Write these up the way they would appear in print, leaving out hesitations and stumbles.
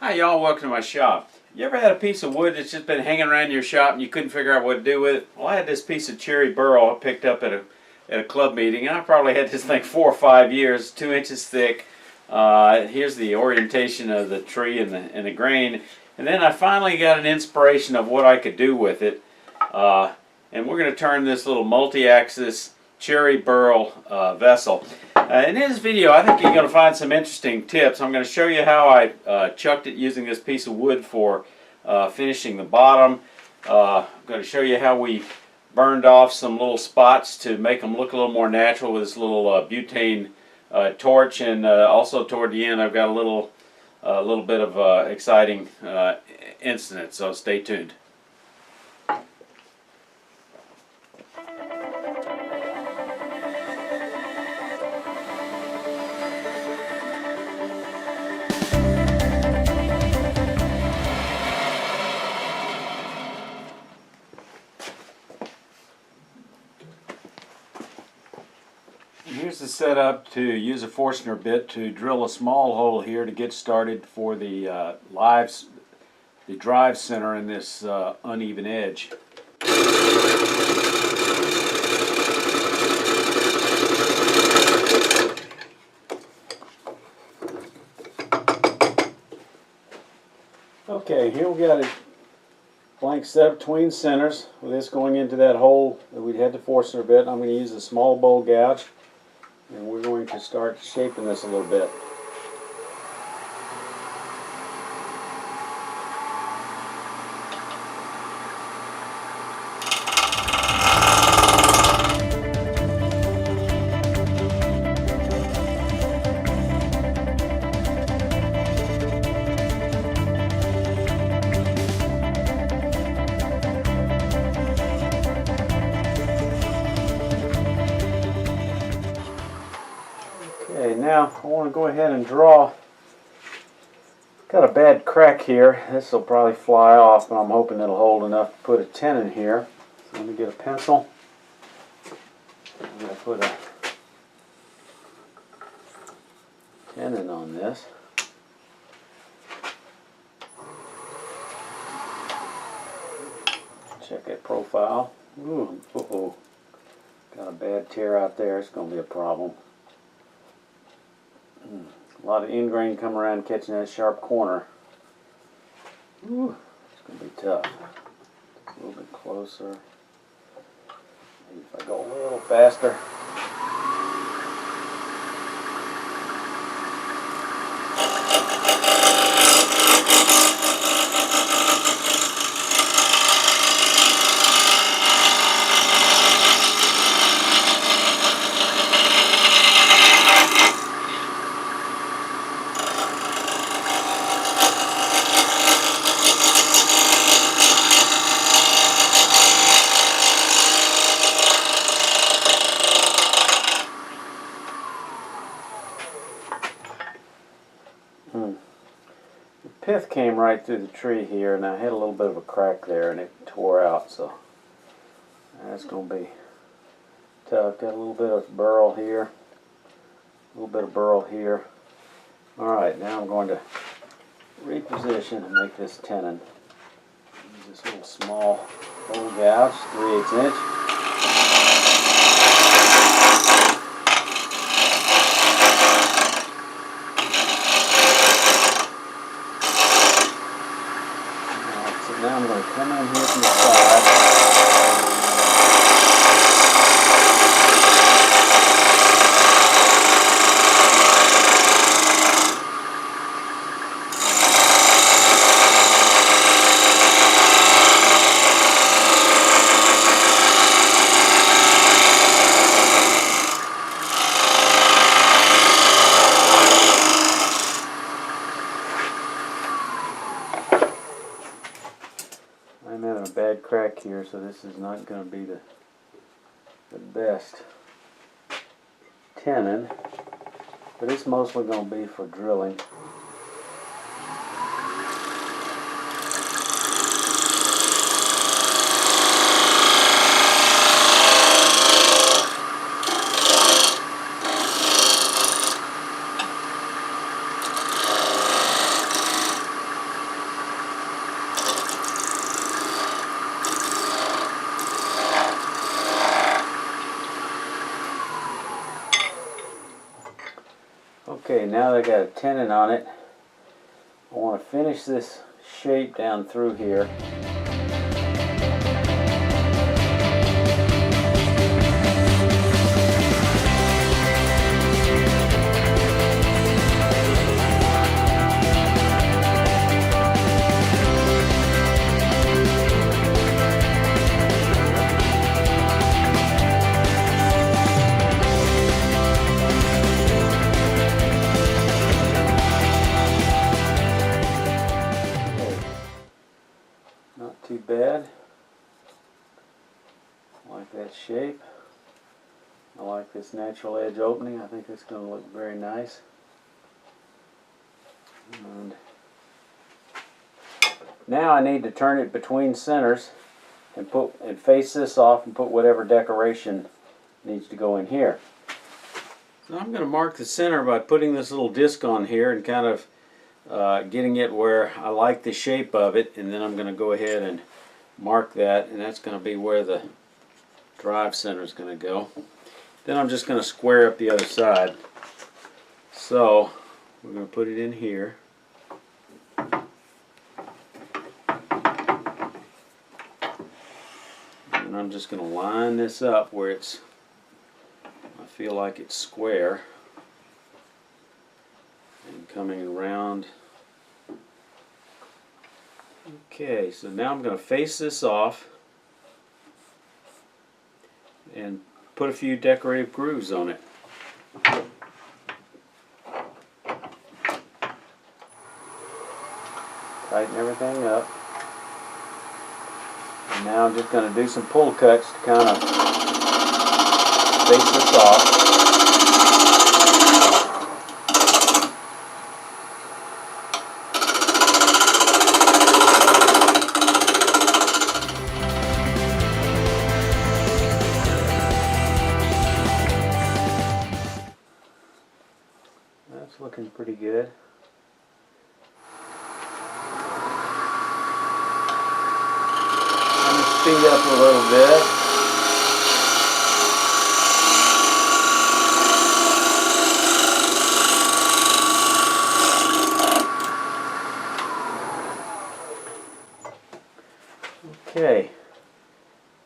Hi y'all, welcome to my shop. You ever had a piece of wood that's just been hanging around your shop and you couldn't figure out what to do with it? Well, I had this piece of cherry burl I picked up at a club meeting, and I probably had this thing 4 or 5 years, 2 inches thick. Here's the orientation of the tree and the grain, and then I finally got an inspiration of what I could do with it. And we're going to turn this little multi-axis cherry burl vessel. In this video, I think you're going to find some interesting tips. I'm going to show you how I chucked it using this piece of wood for finishing the bottom. I'm going to show you how we burned off some little spots to make them look a little more natural with this little butane torch, and also toward the end I've got a little bit of exciting incident, so stay tuned. Here's the setup to use a Forstner bit to drill a small hole here to get started for the drive center in this uneven edge. Okay, here we got a blank set between centers with this going into that hole that we had the Forstner bit. I'm going to use a small bowl gouge, and we're going to start shaping this a little bit. Okay, now I want to go ahead and draw. Got a bad crack here. This will probably fly off, but I'm hoping it'll hold enough to put a tenon here. So let me get a pencil. I'm going to put a tenon on this. Check that profile. Ooh, uh-oh. Got a bad tear out there. It's going to be a problem. A lot of end grain come around catching that sharp corner. Ooh, it's going to be tough. A little bit closer. Maybe if I go a little faster. The pith came right through the tree here, and I had a little bit of a crack there, and it tore out, so that's going to be tough. Got a little bit of burl here, a little bit of burl here. Alright, now I'm going to reposition and make this tenon. Use this little small bowl gouge, 3/8 inch. Now I'm going to come in here from the side. I'm having a bad crack here, so this is not going to be the best tenon, but it's mostly going to be for drilling. now that I got a tenon on it, I want to finish this shape down through here. Not too bad. I like that shape. I like this natural edge opening. I think it's going to look very nice. And now I need to turn it between centers and face this off and put whatever decoration needs to go in here. So I'm going to mark the center by putting this little disc on here and kind of getting it where I like the shape of it, and then I'm going to go ahead and mark that, and that's going to be where the drive center is going to go. Then I'm just going to square up the other side. So we're going to put it in here. And I'm just going to line this up where it's, I feel like it's square. And coming around. Okay, so now I'm going to face this off and put a few decorative grooves on it. Tighten everything up. And now I'm just going to do some pull cuts to kind of face this off. That's looking pretty good. Speed up a little bit. Okay,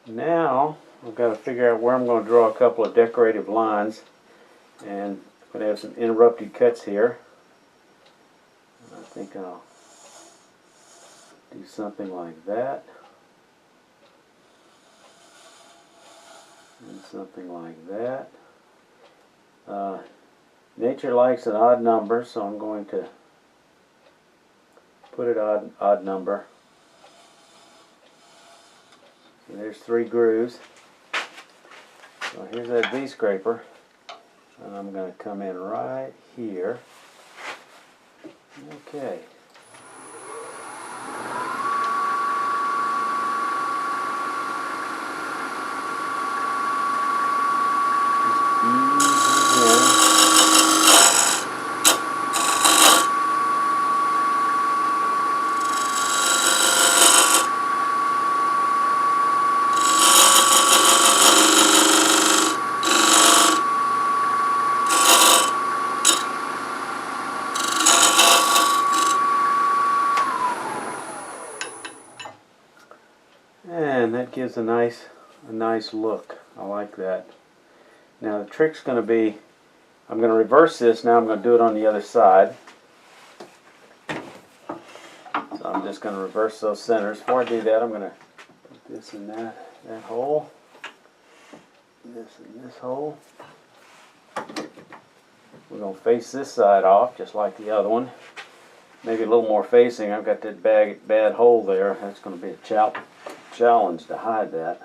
now I've got to figure out where I'm going to draw a couple of decorative lines, and I'm going to have some interrupted cuts here. I think I'll do something like that. And something like that. Nature likes an odd number, so I'm going to put it odd number. So there's 3 grooves. So here's that V-scraper, and I'm going to come in right here. Okay. And that gives a nice look. I like that. Now the trick's going to be, I'm going to reverse this. Now I'm going to do it on the other side. So I'm just going to reverse those centers. Before I do that, I'm going to put this in that hole, this in this hole. We're going to face this side off just like the other one. Maybe a little more facing. I've got that bad hole there. That's going to be a challenge to hide that.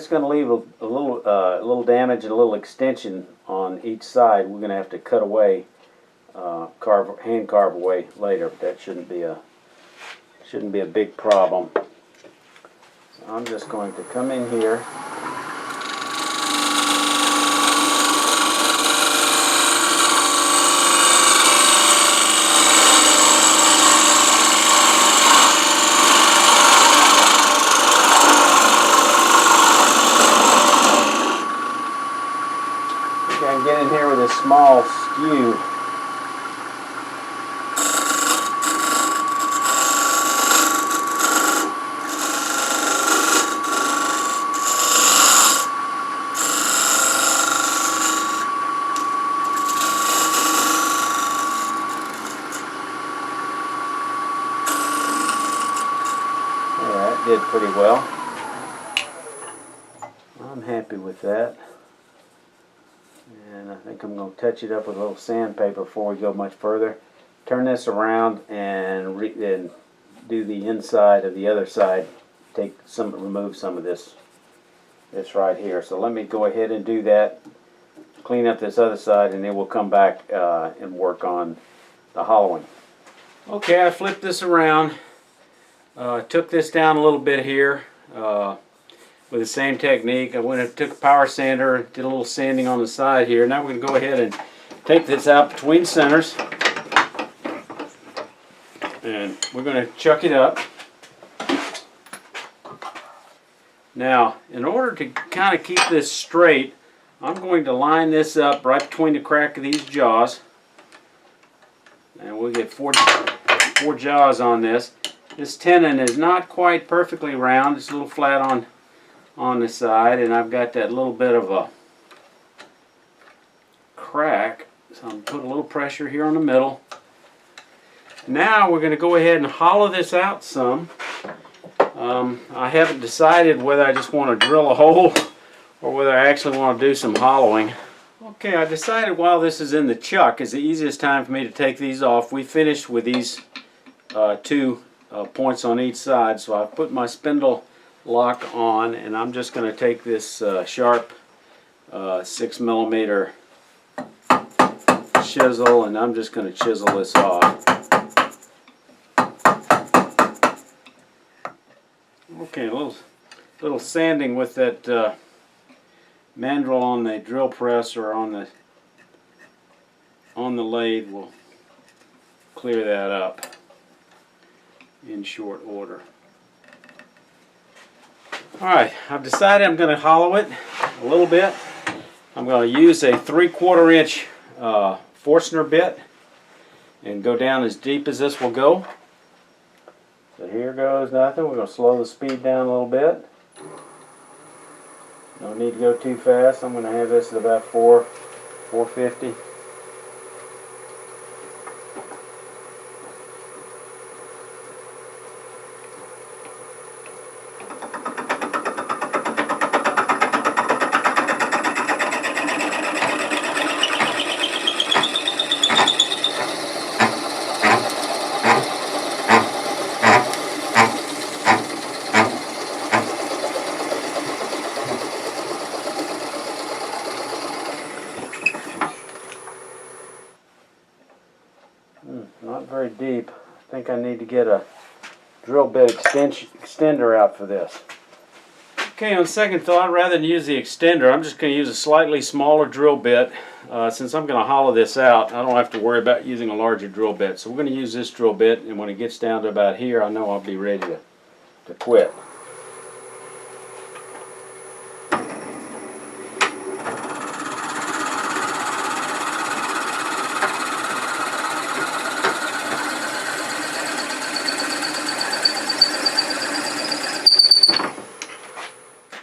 that's going to leave a little damage and a little extension on each side. We're going to have to cut away, hand carve away later. But that shouldn't be a big problem. So I'm just going to come in here. Get in here with a small skew. Yeah, that did pretty well. I'm happy with that. And I think I'm going to touch it up with a little sandpaper before we go much further. Turn this around and do the inside of the other side. Remove some of this right here. So let me go ahead and do that. Clean up this other side, and then we'll come back and work on the hollowing. Okay, I flipped this around. Took this down a little bit here. With the same technique. I went and took a power sander, did a little sanding on the side here. Now we're going to go ahead and take this out between centers. And we're going to chuck it up. Now, in order to kind of keep this straight, I'm going to line this up right between the crack of these jaws. And we'll get four jaws on this. This tenon is not quite perfectly round. It's a little flat on the side, and I've got that little bit of a crack, so I'm going to put a little pressure here on the middle. Now we're going to go ahead and hollow this out some. I haven't decided whether I just want to drill a hole or whether I actually want to do some hollowing. Okay, I decided while this is in the chuck is the easiest time for me to take these off. We finished with these two points on each side, so I've put my spindle lock on, and I'm just going to take this sharp 6mm chisel, and I'm just going to chisel this off. Okay, a little sanding with that mandrel on the drill press or on the lathe will clear that up in short order. Alright, I've decided I'm going to hollow it a little bit. I'm going to use a 3/4 inch Forstner bit and go down as deep as this will go. So here goes nothing. We're going to slow the speed down a little bit. No need to go too fast. I'm going to have this at about 450. Not very deep. I think I need to get a drill bit extender out for this. Okay, on second thought, rather than use the extender, I'm just going to use a slightly smaller drill bit. Since I'm going to hollow this out, I don't have to worry about using a larger drill bit. So we're going to use this drill bit, and when it gets down to about here, I know I'll be ready to quit.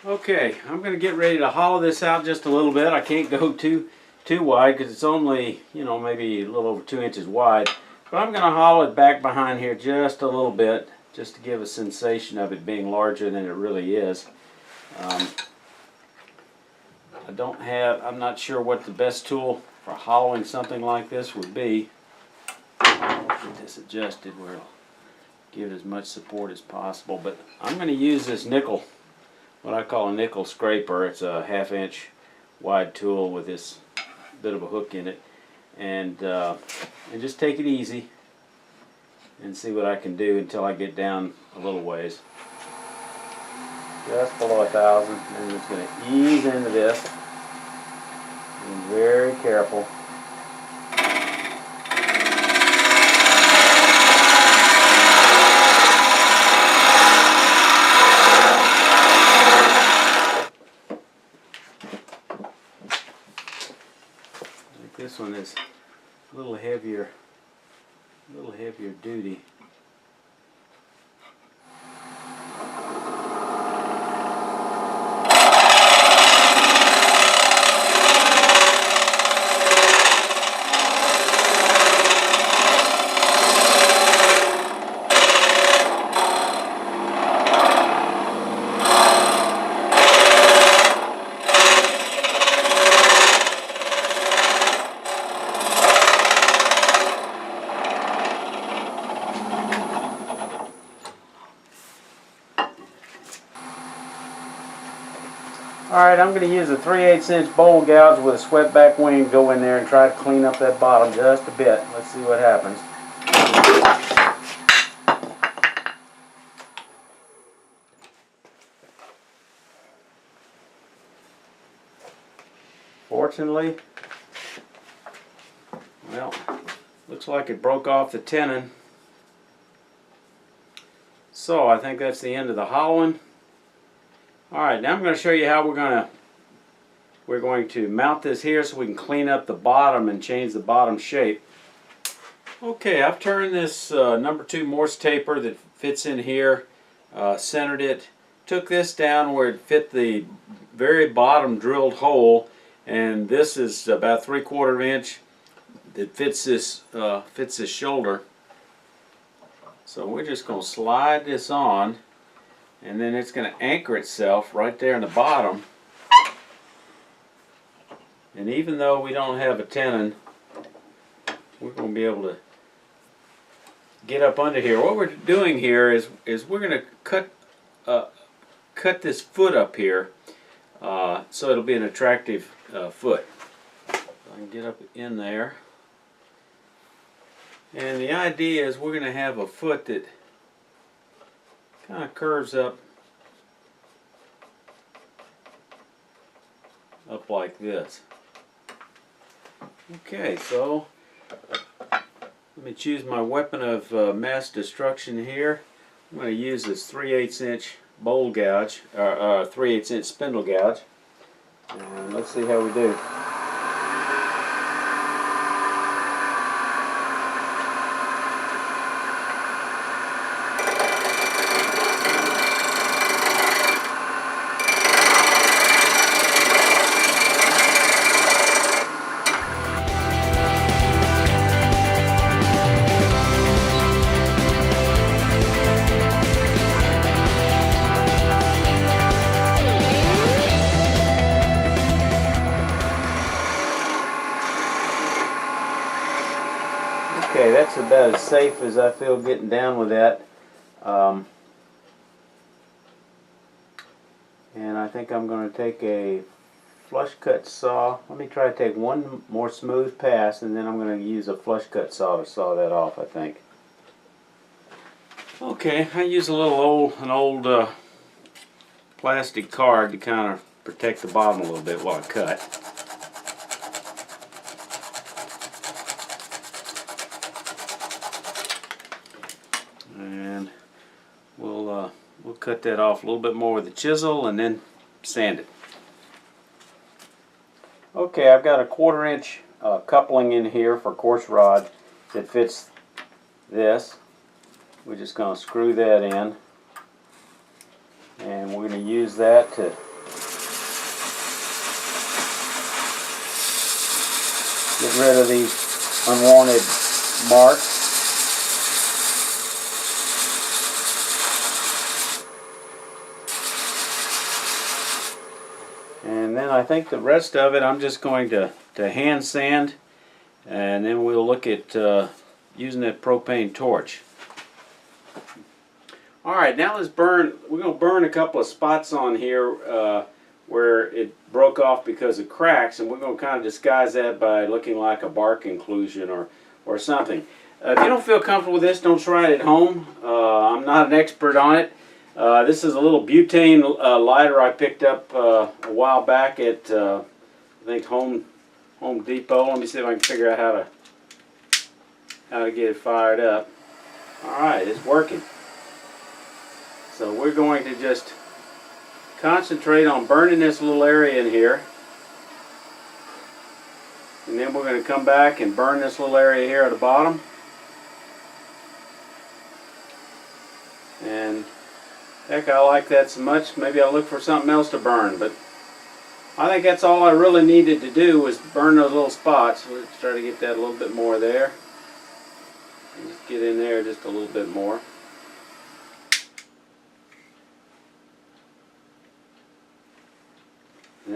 Okay, I'm going to get ready to hollow this out just a little bit. I can't go too wide because it's only, maybe a little over 2 inches wide. But I'm going to hollow it back behind here just a little bit, just to give a sensation of it being larger than it really is. I'm not sure what the best tool for hollowing something like this would be. I'll get this adjusted where it'll give it as much support as possible. But I'm going to use this nickel what I call a nickel scraper. It's a 1/2 inch wide tool with this bit of a hook in it, and just take it easy and see what I can do until I get down a little ways. Just below 1,000, and I'm just going to ease into this. Being very careful. This one is a little heavier duty. Alright, I'm going to use a 3/8 inch bowl gouge with a swept back wing to go in there and try to clean up that bottom just a bit. Let's see what happens. Fortunately, well, looks like it broke off the tenon. So I think that's the end of the hollowing. Alright, now I'm going to show you how we're going to mount this here so we can clean up the bottom and change the bottom shape. Okay, I've turned this number 2 Morse taper that fits in here, centered it, took this down where it fit the very bottom drilled hole, and this is about 3/4 inch that fits this shoulder. So we're just going to slide this on, and then it's going to anchor itself right there in the bottom. And even though we don't have a tenon, we're going to be able to get up under here. What we're doing here is we're going to cut this foot up here, so it'll be an attractive foot. So I can get up in there. And the idea is we're going to have a foot that kind of curves up like this. Okay, so let me choose my weapon of mass destruction here. I'm going to use this 3/8 inch bowl gouge, or 3/8 inch spindle gouge, and let's see how we do. Okay, that's about as safe as I feel getting down with that. And I think I'm going to take a flush cut saw. Let me try to take one more smooth pass, and then I'm going to use a flush cut saw to saw that off, I think. Okay, I use an old plastic card to kind of protect the bottom a little bit while I cut. And we'll cut that off a little bit more with a chisel and then sand it. Okay, I've got a 1/4 inch coupling in here for coarse rod that fits this. We're just going to screw that in, and we're going to use that to get rid of these unwanted marks. And then I think the rest of it I'm just going to hand sand, and then we'll look at using that propane torch. All right, now let's burn. We're going to burn a couple of spots on here where it broke off because of cracks, and we're going to kind of disguise that by looking like a bark inclusion or something. If you don't feel comfortable with this, don't try it at home. I'm not an expert on it. This is a little butane lighter I picked up a while back at I think Home Depot. Let me see if I can figure out how to get it fired up. All right, it's working. So we're going to just concentrate on burning this little area in here. And then we're going to come back and burn this little area here at the bottom. And heck, I like that so much, maybe I'll look for something else to burn. But I think that's all I really needed to do was burn those little spots. Let's try to get that a little bit more there. Just get in there just a little bit more. And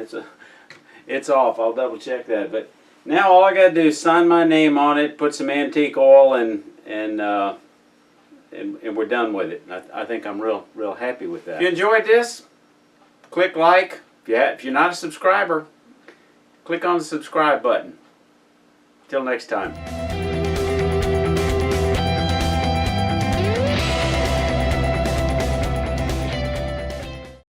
it's off. I'll double check that. But now all I got to do is sign my name on it, put some antique oil, and we're done with it. I think I'm real happy with that. If you enjoyed this, click like. If you're not a subscriber, click on the subscribe button. Till next time.